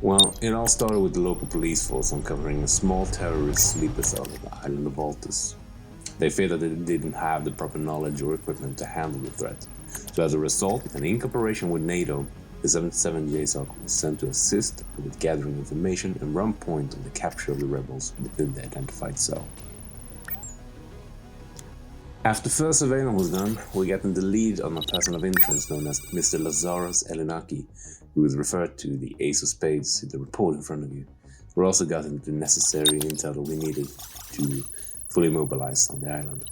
Well, it all started with the local police force uncovering a small terrorist sleeper cell on the island of Altis. They feared that they didn't have the proper knowledge or equipment to handle the threat. So as a result, and in cooperation with NATO, the 77th J.S.O.C was sent to assist with gathering information and run point on the capture of the rebels within the identified cell. After first surveillance was done, we got in the lead on a person of interest known as Mr. Lazarus Elinaki, who is referred to the Ace of Spades in the report in front of you. We also got into the necessary intel that we needed to fully mobilize on the island.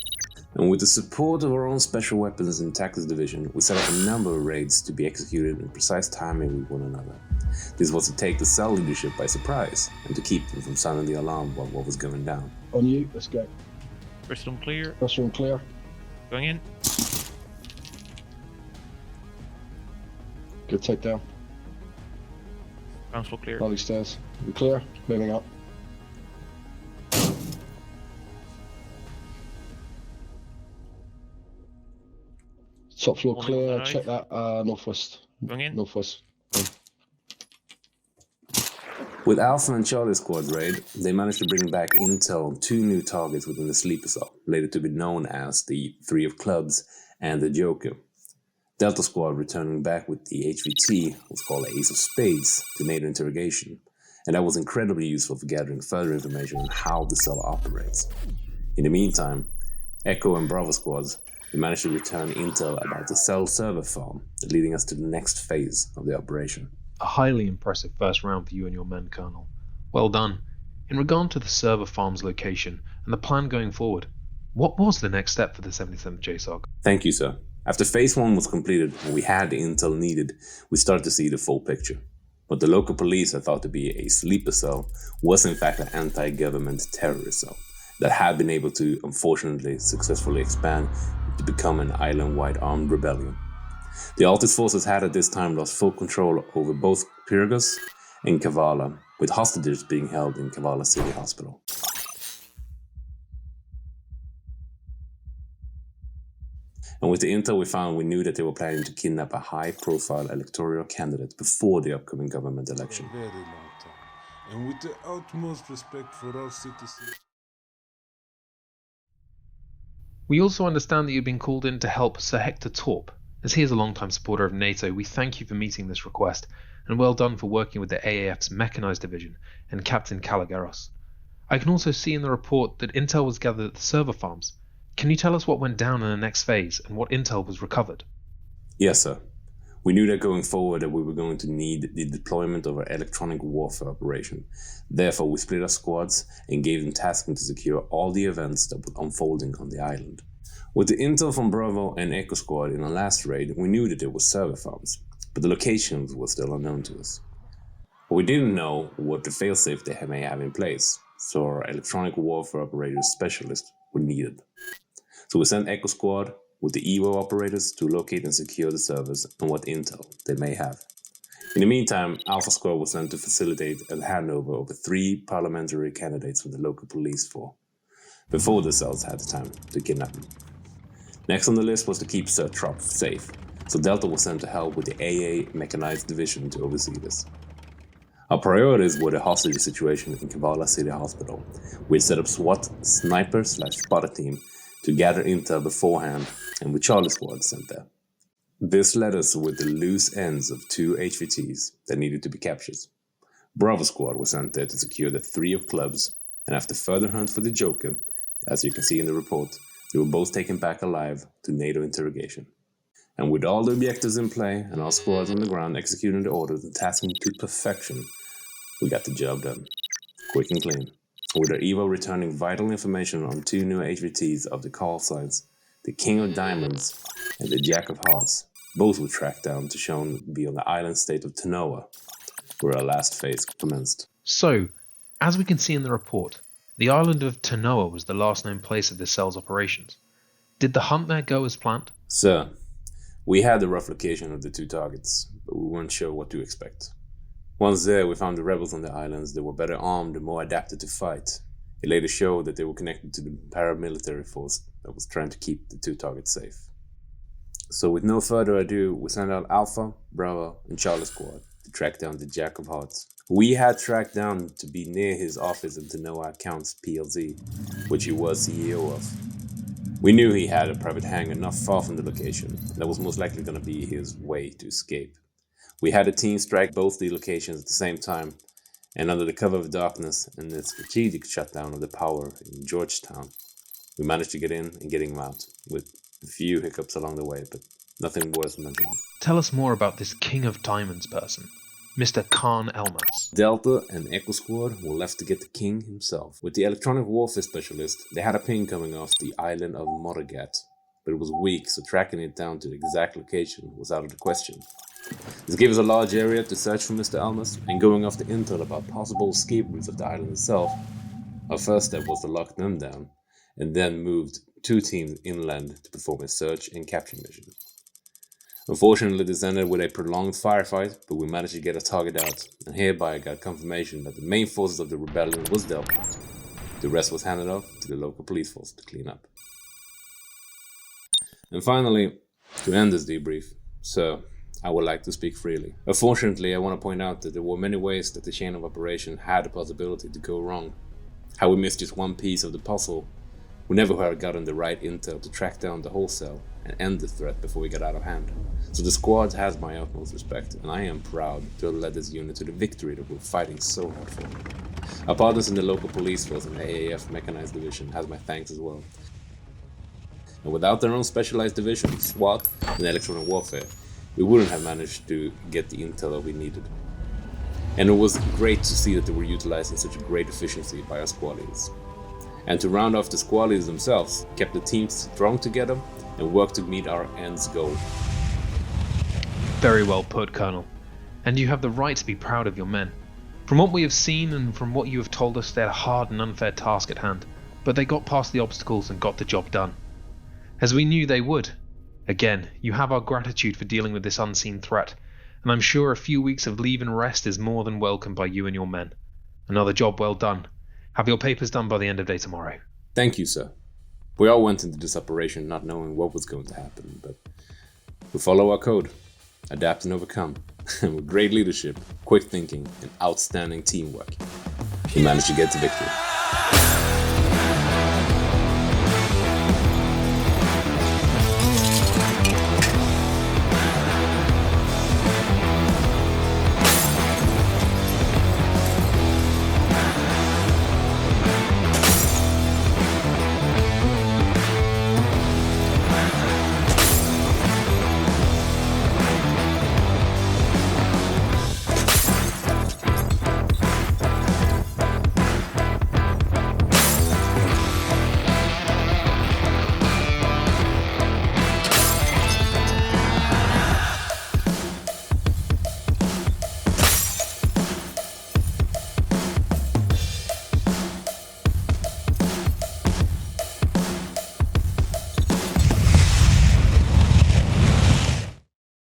And with the support of our own Special Weapons and Tactics Division, we set up a number of raids to be executed in precise timing with one another. This was to take the cell leadership by surprise and to keep them from sounding the alarm about what was going down. On you, let's go. First room clear. First room clear. Going in. Good takedown. Ground floor clear. Lobby stairs. We clear. Moving up. Top floor Morning, clear. right. Check that. Northwest. Going in. Northwest. With Alpha and Charlie Squad raid, they managed to bring back intel on two new targets within the sleeper cell, later to be known as the Three of Clubs and the Joker. Delta Squad returning back with the HVT was called Ace of Spades to NATO interrogation, and that was incredibly useful for gathering further information on how the cell operates. In the meantime, Echo and Bravo Squads they managed to return intel about the cell server farm, leading us to the next phase of the operation. A highly impressive first round for you and your men, Colonel. Well done. In regard to the server farm's location and the plan going forward, what was the next step for the 77th J.S.O.C? Thank you, sir. After phase 1 was completed and we had the intel needed, we started to see the full picture. What the local police had thought to be a sleeper cell was in fact an anti-government terrorist cell that had been able to, unfortunately, successfully expand to become an island-wide armed rebellion. The Altis forces had at this time lost full control over both Pyrgos and Kavala, with hostages being held in Kavala City Hospital. And with the intel we found, we knew that they were planning to kidnap a high-profile electoral candidate before the upcoming government election. For a very long time, and with the utmost respect for all citizens. We also understand that you've been called in to help Sir Hector Torp. As he is a long-time supporter of NATO, we thank you for meeting this request, and well done for working with the AAF's Mechanized Division and Captain Caligaros. I can also see in the report that intel was gathered at the server farms. Can you tell us what went down in the next phase and what intel was recovered? Yes, sir. We knew that going forward that we were going to need the deployment of our electronic warfare operation. Therefore, we split our squads and gave them tasking to secure all the events that were unfolding on the island. With the intel from Bravo and Echo Squad in our last raid, we knew that there were server farms, but the locations were still unknown to us. But we didn't know what the failsafe they may have in place, so our electronic warfare operators specialists were needed. So we sent Echo Squad with the EVO operators to locate and secure the servers and what intel they may have. In the meantime, Alpha Squad was sent to facilitate a handover of the 3 parliamentary candidates from the local police force, before the cells had the time to kidnap them. Next on the list was to keep Sir Trop safe, so Delta was sent to help with the AA Mechanized Division to oversee this. Our priorities were the hostage situation in Kavala City Hospital. We had set up SWAT sniper/spotter team to gather intel beforehand, and with Charlie Squad sent there. This led us with the loose ends of 2 HVTs that needed to be captured. Bravo Squad was sent there to secure the 3 of Clubs, and after further hunt for the Joker, as you can see in the report, they were both taken back alive to NATO interrogation. And with all the objectives in play and our squads on the ground executing the orders and tasking to perfection, we got the job done, quick and clean. With our EVO returning vital information on 2 new HVTs of the call signs, the King of Diamonds and the Jack of Hearts. Both were tracked down to shown be on the island state of Tanoa, where our last phase commenced. So, as we can see in the report, the island of Tanoa was the last known place of the cell's operations. Did the hunt there go as planned? Sir, we had the rough location of the 2 targets, but we weren't sure what to expect. Once there, we found the rebels on the islands that were better armed and more adapted to fight. It later showed that they were connected to the paramilitary force that was trying to keep the 2 targets safe. So with no further ado, we sent out Alpha, Bravo, and Charlie Squad to track down the Jack of Hearts. We had tracked down to be near his office in Tanoa Accounts PLC, which he was CEO of. We knew he had a private hangar not far from the location. That was most likely going to be his way to escape. We had a team strike both the locations at the same time, and under the cover of darkness and the strategic shutdown of the power in Georgetown, we managed to get in and get him out, with a few hiccups along the way, but nothing worth mentioning. Tell us more about this King of Diamonds person, Mr. Khan Elmas. Delta and Echo Squad were left to get the king himself. With the electronic warfare specialist, they had a ping coming off the island of Moragat, but it was weak, so tracking it down to the exact location was out of the question. This gave us a large area to search for Mr. Elmas, and going off the intel about possible escape routes of the island itself, our first step was to lock them down, and then moved 2 teams inland to perform a search and capture mission. Unfortunately, this ended with a prolonged firefight, but we managed to get a target out, and hereby got confirmation that the main forces of the rebellion was dealt with. The rest was handed off to the local police force to clean up. And finally, to end this debrief, so I would like to speak freely. Unfortunately, I want to point out that there were many ways that the chain of operation had the possibility to go wrong. How we missed just one piece of the puzzle. We never had gotten the right intel to track down the whole cell and end the threat before we got out of hand. So the squad has my utmost respect, and I am proud to have led this unit to the victory that we're fighting so hard for. Our partners in the local police force and the AAF Mechanized Division has my thanks as well. And without their own specialized division, SWAT, and electronic warfare, we wouldn't have managed to get the intel that we needed. And it was great to see that they were utilizing such a great efficiency by our squad leaders. And to round off the squad leaders themselves, kept the teams strong together and worked to meet our end's goal. Very well put, Colonel. And you have the right to be proud of your men. From what we have seen and from what you have told us, they had a hard and unfair task at hand, but they got past the obstacles and got the job done. As we knew they would. Again, you have our gratitude for dealing with this unseen threat, and I'm sure a few weeks of leave and rest is more than welcome by you and your men. Another job well done. Have your papers done by the end of day tomorrow. Thank you, sir. We all went into this operation not knowing what was going to happen, but we follow our code, adapt and overcome, and with great leadership, quick thinking, and outstanding teamwork, we managed to get to victory.